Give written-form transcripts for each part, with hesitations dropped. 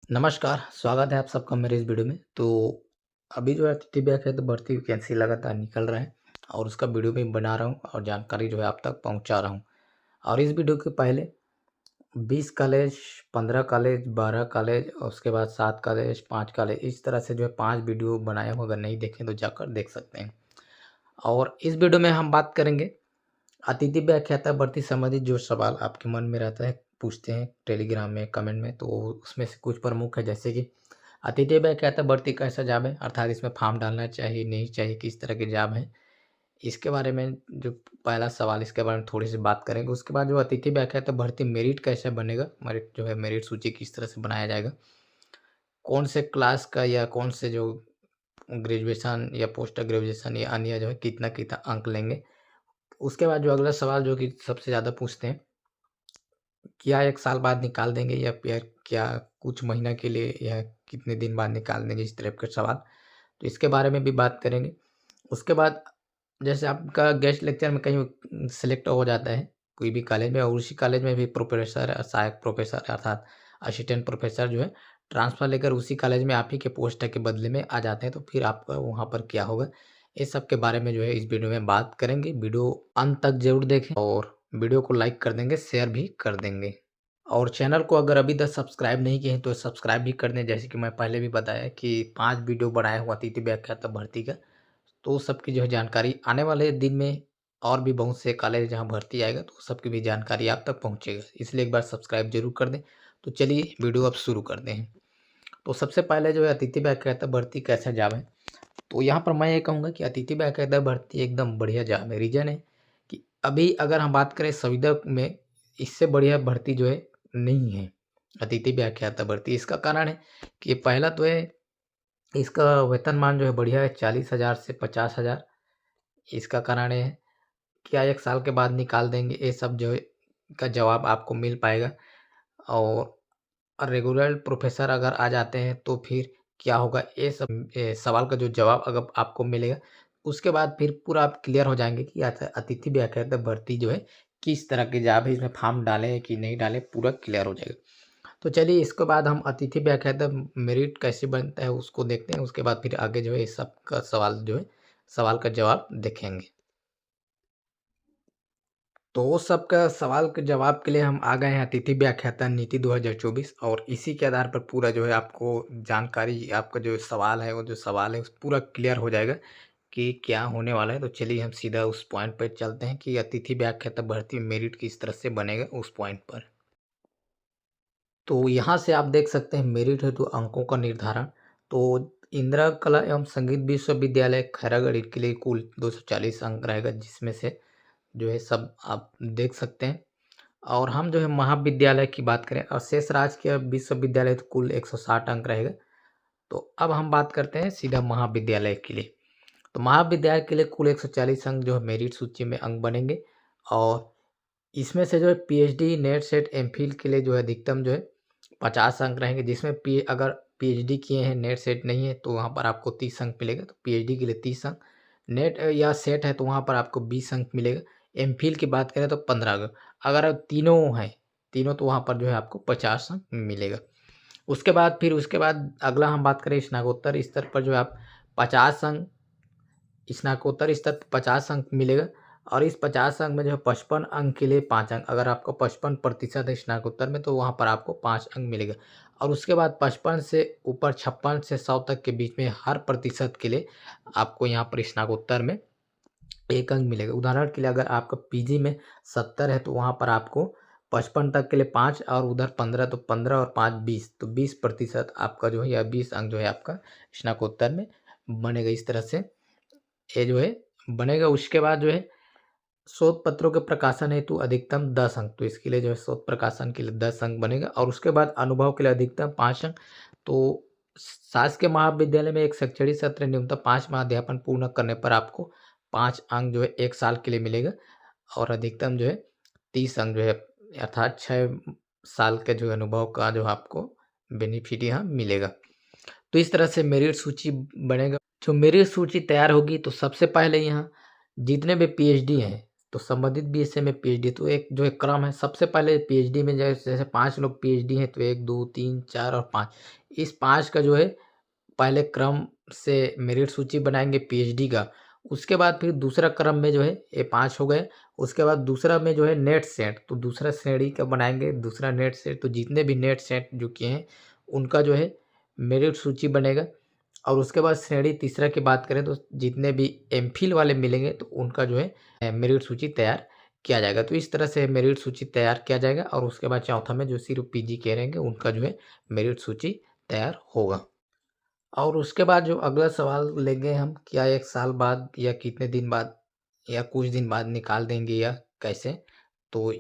नमस्कार, स्वागत है आप सबका मेरे इस वीडियो में। तो अभी जो है अतिथि बैच है तो भर्ती वैकेंसी लगातार निकल रहा है और उसका वीडियो भी बना रहा हूँ और जानकारी जो है आप तक पहुँचा रहा हूँ। और इस वीडियो के पहले 20 कॉलेज, 15 कॉलेज, 12 कॉलेज और उसके बाद 7 कॉलेज, 5 कॉलेज, इस तरह से जो है 5 वीडियो बनाया हूँ। अगर नहीं देखें तो जाकर देख सकते हैं। और इस वीडियो में हम बात करेंगे अतिथि व्याख्याता भर्ती संबंधित जो सवाल आपके मन में रहता है, पूछते हैं टेलीग्राम में, कमेंट में, तो उसमें से कुछ प्रमुख है। जैसे कि अतिथि व्याख्याता भर्ती कैसा जॉब है, अर्थात इसमें फॉर्म डालना चाहिए, नहीं चाहिए, किस तरह के जॉब है, इसके बारे में जो पहला सवाल, इसके बारे में थोड़ी सी बात करेंगे। उसके बाद जो अतिथि व्याख्याता भर्ती मेरिट कैसे बनेगा, मेरिट जो है मेरिट सूची किस तरह से बनाया जाएगा, कौन से क्लास का या कौन से जो ग्रेजुएशन या पोस्ट ग्रेजुएशन या अन्य जो है कितना कितना अंक लेंगे। उसके बाद जो अगला सवाल जो कि सबसे ज़्यादा पूछते हैं, क्या 1 साल बाद निकाल देंगे या फिर क्या कुछ महीना के लिए या कितने दिन बाद निकाल देंगे, इस टाइप के सवाल। तो इसके बारे में भी बात करेंगे। उसके बाद जैसे आपका गेस्ट लेक्चर में कहीं सेलेक्ट हो जाता है कोई भी कॉलेज में और उसी कॉलेज में भी प्रोफेसर, सहायक प्रोफेसर अर्थात असिस्टेंट प्रोफेसर जो है ट्रांसफ़र लेकर उसी कॉलेज में आप ही के पोस्ट के बदले में आ जाते हैं, तो फिर आपका वहाँ पर क्या होगा, इस सब के बारे में जो है इस वीडियो में बात करेंगे। वीडियो अंत तक ज़रूर देखें और वीडियो को लाइक कर देंगे, शेयर भी कर देंगे। और चैनल को अगर अभी तक सब्सक्राइब नहीं किए हैं तो सब्सक्राइब भी कर दें। जैसे कि मैं पहले भी बताया कि 5 वीडियो बनाया हुआ अतिथि व्याख्याता भर्ती का, तो सबकी जो है जानकारी आने वाले दिन में और भी बहुत से कॉलेज जहाँ भर्ती आएगा तो सबकी भी जानकारी आप तक पहुँचेगा। इसलिए एक बार सब्सक्राइब ज़रूर कर दें। तो चलिए वीडियो अब शुरू करते हैं। तो सबसे पहले जो है अतिथि व्याख्याता भर्ती कैसा जॉब है? तो यहाँ पर मैं ये कहूँगा कि अतिथि व्याख्याता भर्ती एकदम बढ़िया जॉब है। रीज़न है कि अभी अगर हम बात करें संविदा में, इससे बढ़िया भर्ती जो है नहीं है, अतिथि व्याख्याता भर्ती। इसका कारण है कि पहला तो है इसका वेतनमान जो है बढ़िया है, 40,000 से 50,000। इसका कारण है क्या 1 साल के बाद निकाल देंगे, ये सब जो है का जवाब आपको मिल पाएगा। और रेगुलर प्रोफ़ेसर अगर आ जाते हैं तो फिर क्या होगा, ये सब सवाल का जो जवाब अगर आपको मिलेगा, उसके बाद फिर पूरा आप क्लियर हो जाएँगे कि अतिथि व्याख्याता भर्ती जो है किस तरह की जॉब है, इसमें फॉर्म डालें कि नहीं डालें, पूरा क्लियर हो जाएगा। तो चलिए इसके बाद हम अतिथि व्याख्याता मेरिट कैसे बनता है उसको देखते हैं। उसके बाद फिर आगे जो है इस सब का सवाल जो है, सवाल का जवाब देखेंगे। तो वो सबका सवाल के जवाब के लिए हम आ गए हैं अतिथि व्याख्याता नीति 2024 और इसी के आधार पर पूरा जो है आपको जानकारी, आपका जो सवाल है, वो जो सवाल है, पूरा क्लियर हो जाएगा कि क्या होने वाला है। तो चलिए हम सीधा उस पॉइंट पे चलते हैं कि अतिथि व्याख्याता भर्ती मेरिट किस तरह से बनेगा उस पॉइंट पर। तो यहाँ से आप देख सकते हैं मेरिट हेतु अंकों का निर्धारण। तो इंदिरा कला एवं संगीत विश्वविद्यालय खैरागढ़ के लिए कुल 240 अंक रहेगा, जिसमें से जो है सब आप देख सकते हैं। और हम जो है महाविद्यालय की बात करें और शेष राजकीय विश्वविद्यालय तो कुल 160 अंक रहेगा। तो अब हम बात करते हैं सीधा महाविद्यालय के लिए। तो महाविद्यालय के लिए कुल 140 अंक जो है मेरिट सूची में अंक बनेंगे और इसमें से जो है पीएचडी, नेट, सेट, एमफिल के लिए जो है अधिकतम जो है 50 अंक रहेंगे, जिसमें पी अगर पीएचडी किए हैं, नेट सेट नहीं है तो वहाँ पर आपको 30 अंक मिलेगा। तो पीएचडी के लिए 30 अंक, नेट या सेट है तो वहाँ पर आपको 20 अंक मिलेगा। एमफिल की बात करें तो 15 अंक, अगर तीनों हैं, तीनों तो वहाँ पर जो है आपको 50 अंक मिलेगा। उसके बाद अगला हम बात करें स्नातकोत्तर स्तर पर जो है आप 50 अंक, स्नातकोत्तर स्तर पर 50 अंक मिलेगा और इस 50 अंक में जो है 55 अंक के लिए 5 अंक, अगर आपको 55% है स्नातकोत्तर में तो वहाँ पर आपको 5 अंक मिलेगा। और उसके बाद 55 से ऊपर 56 से 100 तक के बीच में हर प्रतिशत के लिए आपको यहाँ पर स्नातकोत्तर में 1 अंक मिलेगा। उदाहरण के लिए अगर आपका पीजी में 70 है तो वहाँ पर आपको 55 तक के लिए 5 और उधर 15, तो 15 और 5 20, तो 20% आपका जो है या 20 अंक जो है आपका स्नातकोत्तर में बनेगा। इस तरह से ये जो है बनेगा। उसके बाद जो है शोध पत्रों के प्रकाशन हेतु अधिकतम 10 अंक, तो इसके लिए जो है शोध प्रकाशन के लिए 10 अंक बनेगा और उसके बाद अनुभव के लिए अधिकतम 5 अंक। तो शासकीय महाविद्यालय में एक शैक्षणिक सत्र न्यूनतम 5 माह अध्यापन पूर्ण करने पर आपको 5 अंक जो है 1 साल के लिए मिलेगा और अधिकतम जो है 30 अंक जो है, अर्थात 6 साल के जो अनुभव का जो आपको बेनिफिट यहाँ मिलेगा। तो इस तरह से मेरिट सूची बनेगा। जो मेरिट सूची तैयार होगी तो सबसे पहले यहाँ जितने भी पीएचडी हैं तो संबंधित विषय में पीएचडी, तो एक जो एक क्रम है, सबसे पहले पीएचडी में जैसे 5 लोग पीएचडी हैं, तो 1 2 3 4 और 5, इस 5 का जो है पहले क्रम से मेरिट सूची बनाएंगे पीएचडी का। उसके बाद फिर दूसरा क्रम में जो है ये 5 हो गए। उसके बाद दूसरा में जो है नेट सेट, तो दूसरा श्रेणी का बनाएंगे, दूसरा नेट सेट, तो जितने भी नेट सेट जो किए हैं उनका जो है मेरिट सूची बनेगा। और उसके बाद श्रेणी तीसरा की बात करें तो जितने भी एमफिल वाले मिलेंगे तो उनका जो है मेरिट सूची तैयार किया जाएगा। तो इस तरह से मेरिट सूची तैयार किया जाएगा। और उसके बाद चौथा में जो सिर्फ पीजी के रहेंगे उनका जो है मेरिट सूची तैयार होगा। और उसके बाद जो अगला सवाल लेंगे हम, क्या 1 साल बाद या कितने दिन बाद या कुछ दिन बाद निकाल देंगे या कैसे? तो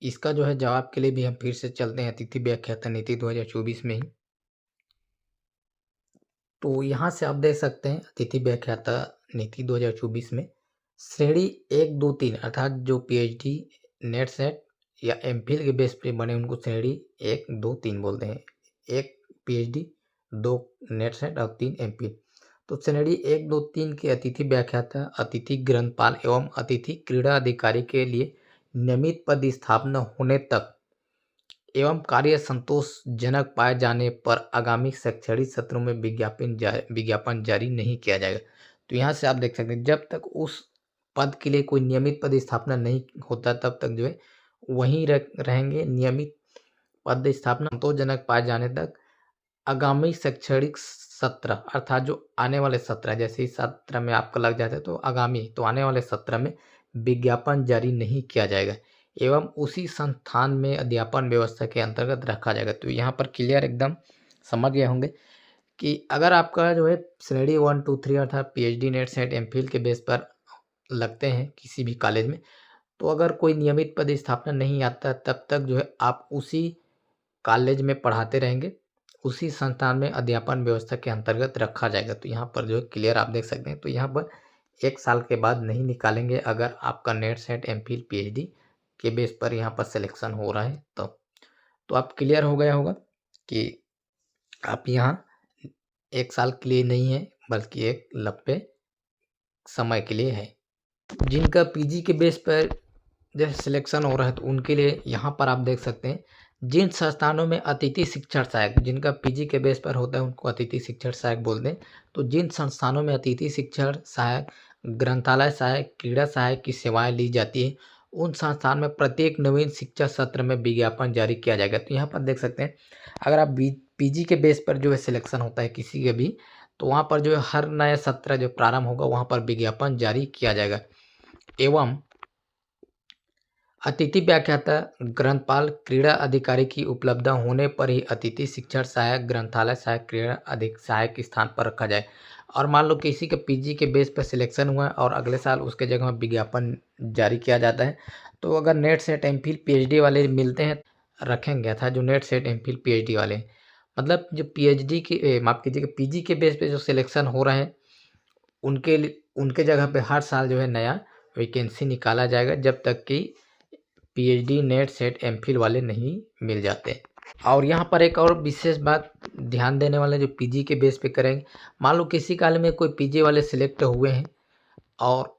इसका जो है जवाब के लिए भी हम फिर से चलते हैं अतिथि व्याख्याता नीति 2024 में ही। तो यहाँ से आप देख सकते हैं अतिथि व्याख्याता नीति 2024 में श्रेणी 1 2 3 अर्थात जो पीएचडी नेट सेट या एमफिल के बेस पे बने उनको श्रेणी 1 2 3 बोलते हैं। 1 पीएचडी, 2 नेट सेट और 3 एमफिल। तो श्रेणी 1 2 3 के अतिथि व्याख्याता, अतिथि ग्रंथपाल एवं अतिथि क्रीड़ा अधिकारी के लिए नियमित पद स्थापना होने तक एवं कार्य संतोषजनक पाए जाने पर आगामी शैक्षणिक सत्रों में विज्ञापन जारी नहीं किया जाएगा। तो यहाँ से आप देख सकते हैं जब तक उस पद के लिए कोई नियमित पद स्थापना नहीं होता तब तक जो है वहीं रहेंगे। नियमित पद स्थापना संतोषजनक पाए जाने तक आगामी शैक्षणिक सत्र अर्थात जो आने वाले सत्र है, जैसे इस सत्र में आपका लग जाता है तो आगामी तो आने वाले सत्र में विज्ञापन जारी नहीं किया जाएगा एवं उसी संस्थान में अध्यापन व्यवस्था के अंतर्गत रखा जाएगा। तो यहाँ पर क्लियर एकदम समझ गए होंगे कि अगर आपका जो है श्रेणी 1 2 3 अर्थात पीएचडी नेट सेट एमफिल के बेस पर लगते हैं किसी भी कॉलेज में, तो अगर कोई नियमित पद स्थापना नहीं आता तब तक जो है आप उसी कॉलेज में पढ़ाते रहेंगे, उसी संस्थान में अध्यापन व्यवस्था के अंतर्गत रखा जाएगा। तो यहाँ पर जो है क्लियर आप देख सकते हैं। तो यहाँ पर 1 साल के बाद नहीं निकालेंगे अगर आपका नेट सेट एमफिल पीएचडी के बेस पर यहाँ पर सिलेक्शन हो रहा है तो आप क्लियर हो गया होगा कि आप यहाँ 1 साल के लिए नहीं है बल्कि एक लंबे समय के लिए है। जिनका पीजी के बेस पर जैसे सिलेक्शन हो रहा है तो उनके लिए यहाँ पर आप देख सकते हैं जिन संस्थानों में अतिथि शिक्षण सहायक, जिनका पीजी के बेस पर होता है उनको अतिथि शिक्षण सहायक बोलते हैं। तो जिन संस्थानों में अतिथि शिक्षण सहायक, ग्रंथालय सहायक, क्रीड़ा सहायक की सेवाएं ली जाती है उन संस्थान में प्रत्येक नवीन शिक्षा सत्र में विज्ञापन जारी किया जाएगा। तो यहाँ पर देख सकते हैं अगर आप पीजी के बेस पर जो है सिलेक्शन होता है किसी के भी, तो वहाँ पर जो है हर नया सत्र जो प्रारंभ होगा वहाँ पर विज्ञापन जारी किया जाएगा। एवं अतिथि व्याख्याता, ग्रंथपाल, क्रीड़ा अधिकारी की उपलब्धता होने पर ही अतिथि शिक्षण सहायक, ग्रंथालय सहायक, क्रीड़ा अधिक सहायक स्थान पर रखा जाए। और मान लो किसी के पीजी के बेस पर सिलेक्शन हुआ और अगले साल उसके जगह में विज्ञापन जारी किया जाता है, तो अगर नेट सेट एमफिल पीएचडी वाले मिलते हैं रखेंगे था जो नेट सेट एमफिल पीएचडी वाले, मतलब जो पीएचडी की माफ कीजिएगा पीजी के बेस पे जो सिलेक्शन हो रहा है उनके जगह पे हर साल जो है नया वैकेंसी निकाला जाएगा जब तक कि पीएचडी नेट सेट एमफिल वाले नहीं मिल जाते। और यहाँ पर एक और विशेष बात ध्यान देने वाले जो पीजी के बेस पे करेंगे, मान लो किसी काल में कोई पीजी वाले सिलेक्ट हुए हैं और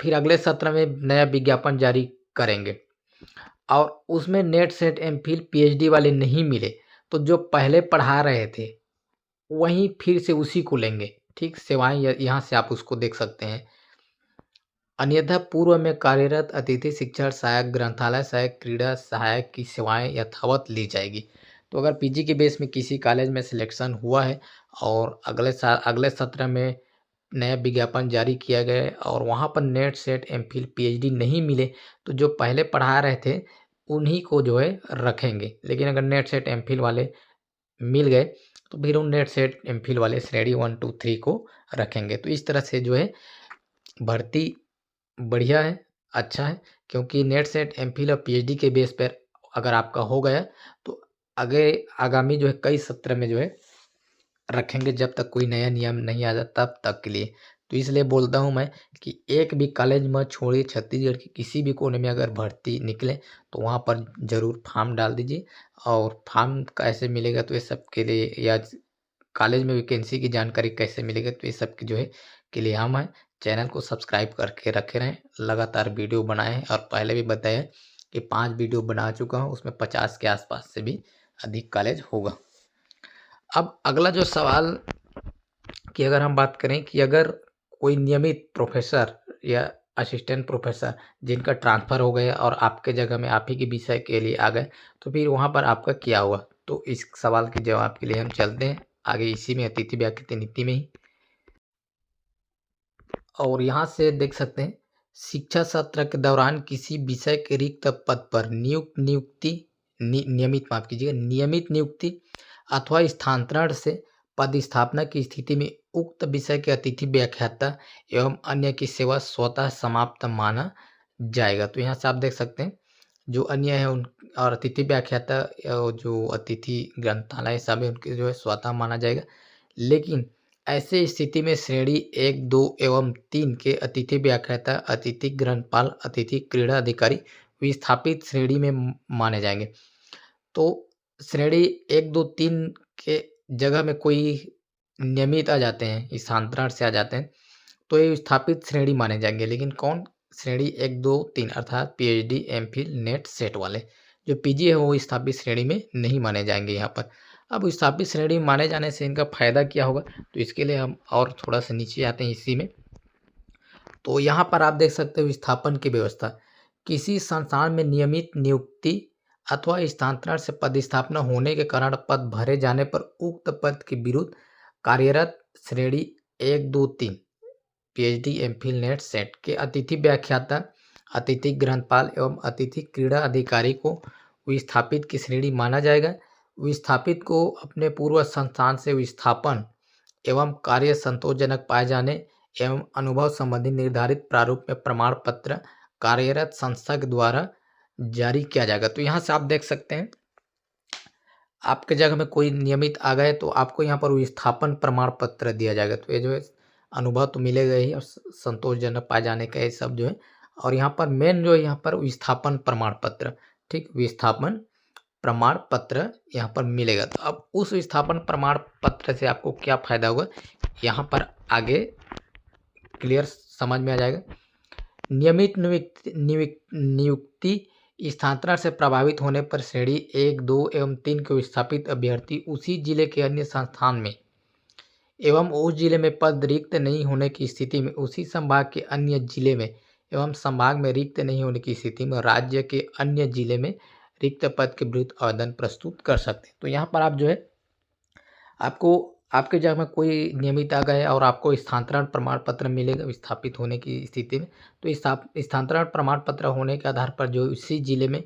फिर अगले सत्र में नया विज्ञापन जारी करेंगे और उसमें नेट सेट एमफिल पीएचडी वाले नहीं मिले, तो जो पहले पढ़ा रहे थे वहीं फिर से उसी को लेंगे। ठीक, सेवाएं यहाँ से आप उसको देख सकते हैं। अन्यथा पूर्व में कार्यरत अतिथि शिक्षण सहायक, ग्रंथालय सहायक, क्रीड़ा सहायक की सेवाएं यथावत ली जाएगी। तो अगर पीजी के बेस में किसी कॉलेज में सिलेक्शन हुआ है और अगले सत्र में नया विज्ञापन जारी किया गया और वहाँ पर नेट सेट एमफिल पीएचडी नहीं मिले, तो जो पहले पढ़ा रहे थे उन्हीं को जो है रखेंगे। लेकिन अगर नेट सेट एमफिल वाले मिल गए तो फिर उन नेट सेट एमफिल वाले श्रेणी 1 2 3 को रखेंगे। तो इस तरह से जो है भर्ती बढ़िया है, अच्छा है, क्योंकि नेट सेट एमफिल और पीएचडी के बेस पर अगर आपका हो गया तो आगामी जो है कई सत्र में जो है रखेंगे जब तक कोई नया नियम नहीं आ जाता तब तक के लिए। तो इसलिए बोलता हूँ मैं कि एक भी कॉलेज मत छोड़िए, छत्तीसगढ़ के किसी भी कोने में अगर भर्ती निकले तो वहाँ पर ज़रूर फॉर्म डाल दीजिए। और फॉर्म कैसे मिलेगा तो ये सब के लिए, या कॉलेज में वैकेंसी की जानकारी कैसे मिलेगा तो ये सब की जो है के लिए हम हैं। चैनल को सब्सक्राइब करके रखे रहें, लगातार वीडियो बनाएं और पहले भी बताया कि 5 वीडियो बना चुका हूं, उसमें 50 के आसपास से भी अधिक कॉलेज होगा। अब अगला जो सवाल कि अगर हम बात करें कि अगर कोई नियमित प्रोफेसर या असिस्टेंट प्रोफेसर जिनका ट्रांसफ़र हो गया और आपके जगह में आप ही के विषय के लिए आ गए, तो फिर वहाँ पर आपका क्या हुआ? तो इस सवाल के जवाब के लिए हम चलते हैं आगे इसी में अतिथि व्याख्याति नीति में ही। और यहाँ से देख सकते हैं, शिक्षा सत्र के दौरान किसी विषय के रिक्त पद पर नियमित नियुक्ति अथवा स्थानांतरण से पदस्थापना की स्थिति में उक्त विषय के अतिथि व्याख्याता एवं अन्य की सेवा स्वतः समाप्त माना जाएगा। तो यहाँ से आप देख सकते हैं, जो अन्य है उन और अतिथि व्याख्याता जो अतिथि ग्रंथालय सब है उनके जो है स्वतः माना जाएगा। लेकिन ऐसे स्थिति में श्रेणी 1, 2 एवं 3 के अतिथि व्याख्याता, अतिथि ग्रंथपाल, अतिथि क्रीड़ा अधिकारी विस्थापित श्रेणी में माने जाएंगे। तो श्रेणी 1, 2, 3 के जगह में कोई नियमित आ जाते हैं, स्थानांतरण से आ जाते हैं, तो ये विस्थापित श्रेणी माने जाएंगे। लेकिन कौन? श्रेणी 1, 2, 3 अर्थात पीएचडी, एमफिल, नेट, सेट वाले। जो पीजी है वो विस्थापित श्रेणी में नहीं माने जाएंगे यहाँ पर। अब विस्थापित श्रेणी में माने जाने से इनका फायदा क्या होगा? तो इसके लिए हम और थोड़ा सा नीचे आते हैं इसी में। तो यहाँ पर आप देख सकते हो विस्थापन की व्यवस्था। किसी संस्थान में नियमित नियुक्ति अथवा स्थानांतरण से पदस्थापना होने के कारण पद भरे जाने पर उक्त पद के विरुद्ध कार्यरत श्रेणी 1, 2, 3 पीएचडी, एमफिल, नेट, सेट के अतिथि व्याख्याता, अतिथि ग्रंथपाल एवं अतिथि क्रीड़ा अधिकारी को विस्थापित की श्रेणी माना जाएगा। विस्थापित को अपने पूर्व संस्थान से विस्थापन एवं कार्य संतोषजनक पाए जाने एवं अनुभव संबंधी निर्धारित प्रारूप में प्रमाण पत्र कार्यरत संस्था के द्वारा जारी किया जाएगा। तो यहाँ से आप देख सकते हैं, आपके जगह में कोई नियमित आ गए तो आपको यहाँ पर विस्थापन प्रमाण पत्र दिया जाएगा। तो ये जो है अनुभव तो मिलेगा ही और संतोषजनक पाए जाने का ये सब जो है। और यहाँ पर मेन जो है यहाँ पर विस्थापन प्रमाण पत्र, ठीक, विस्थापन प्रमाण पत्र यहाँ पर मिलेगा। तो अब उस विस्थापन प्रमाण पत्र से आपको क्या फायदा होगा, यहाँ पर आगे क्लियर समझ में आ जाएगा। नियमित नियुक्ति स्थानांतरण से प्रभावित होने पर श्रेणी 1, 2 एवं 3 के विस्थापित अभ्यर्थी उसी जिले के अन्य संस्थान में एवं उस जिले में पद रिक्त नहीं होने की स्थिति में उसी संभाग के अन्य जिले में एवं संभाग में रिक्त नहीं होने की स्थिति में राज्य के अन्य जिले में रिक्त पद के विरुद्ध आवेदन प्रस्तुत कर सकते हैं। तो यहाँ पर आप जो है, आपको आपके जगह में कोई नियमित आ गए और आपको स्थानांतरण प्रमाण पत्र मिलेगा विस्थापित होने की स्थिति में। तो स्थानांतरण प्रमाण पत्र होने के आधार पर जो इसी जिले में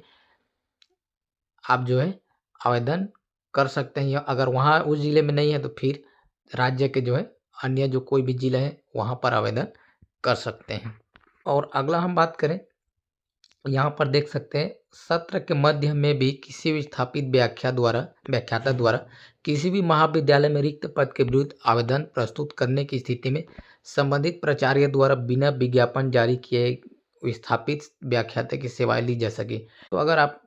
आप जो है आवेदन कर सकते हैं, या अगर वहाँ उस जिले में नहीं है तो फिर राज्य के जो है अन्य जो कोई भी जिला है वहाँ पर आवेदन कर सकते हैं। और अगला हम बात करें, यहाँ पर देख सकते हैं, सत्र के मध्य में भी किसी विस्थापित व्याख्याता द्वारा किसी भी महाविद्यालय में रिक्त पद के विरुद्ध आवेदन प्रस्तुत करने की स्थिति में संबंधित प्राचार्य द्वारा बिना विज्ञापन जारी किए विस्थापित व्याख्याता की सेवाएं ली जा सके। तो अगर आप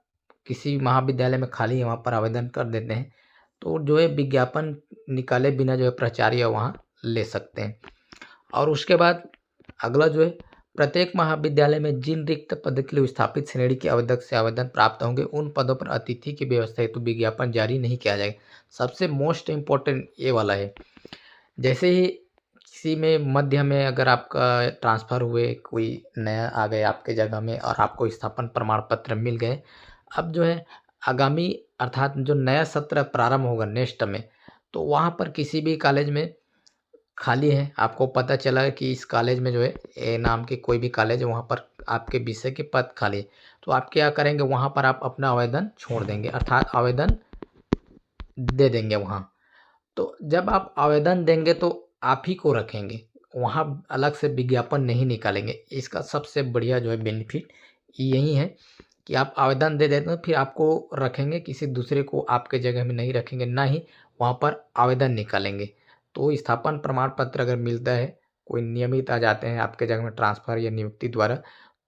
किसी महाविद्यालय में खाली है वहाँ पर आवेदन कर देते हैं तो जो है विज्ञापन निकाले बिना जो है प्राचार्य वहाँ ले सकते हैं। और उसके बाद अगला जो है, प्रत्येक महाविद्यालय में जिन रिक्त पद के लिए विस्थापित श्रेणी के आवेदक से आवेदन प्राप्त होंगे उन पदों पर अतिथि की व्यवस्था हेतु विज्ञापन जारी नहीं किया जाएगा। सबसे मोस्ट इम्पोर्टेंट ये वाला है। जैसे ही किसी में मध्य में अगर आपका ट्रांसफ़र हुए, कोई नया आ गए आपके जगह में और आपको स्थापन प्रमाण पत्र मिल गए, अब जो है आगामी अर्थात जो नया सत्र प्रारंभ होगा नेक्स्ट में, तो वहाँ पर किसी भी कॉलेज में खाली है, आपको पता चला कि इस कॉलेज में जो है ए नाम के कोई भी कॉलेज है वहाँ पर आपके विषय के पद खाली है, तो आप क्या करेंगे, वहाँ पर आप अपना आवेदन छोड़ देंगे अर्थात आवेदन दे देंगे वहाँ। तो जब आप आवेदन देंगे तो आप ही को रखेंगे, वहाँ अलग से विज्ञापन नहीं निकालेंगे। इसका सबसे बढ़िया जो है बेनिफिट यही है कि आप आवेदन दे देते हैं फिर आपको रखेंगे, किसी दूसरे को आपके जगह में नहीं रखेंगे, ना ही वहाँ पर आवेदन निकालेंगे। तो स्थापन प्रमाण पत्र अगर मिलता है, कोई नियमित आ जाते हैं आपके जगह में ट्रांसफ़र या नियुक्ति द्वारा,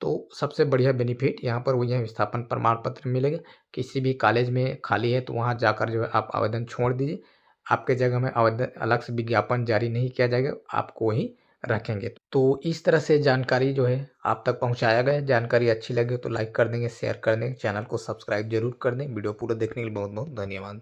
तो सबसे बढ़िया बेनिफिट यहाँ पर वही है, विस्थापन प्रमाण पत्र मिलेगा। किसी भी कॉलेज में खाली है तो वहाँ जाकर जो है आप आवेदन छोड़ दीजिए, आपके जगह में आवेदन अलग से विज्ञापन जारी नहीं किया जाएगा, आपको वही रखेंगे। तो इस तरह से जानकारी जो है आप तक पहुँचाया गया है। जानकारी अच्छी लगी हो तो लाइक कर देंगे, शेयर कर देंगे, चैनल को सब्सक्राइब ज़रूर कर दें। वीडियो पूरा देखने के लिए बहुत-बहुत धन्यवाद।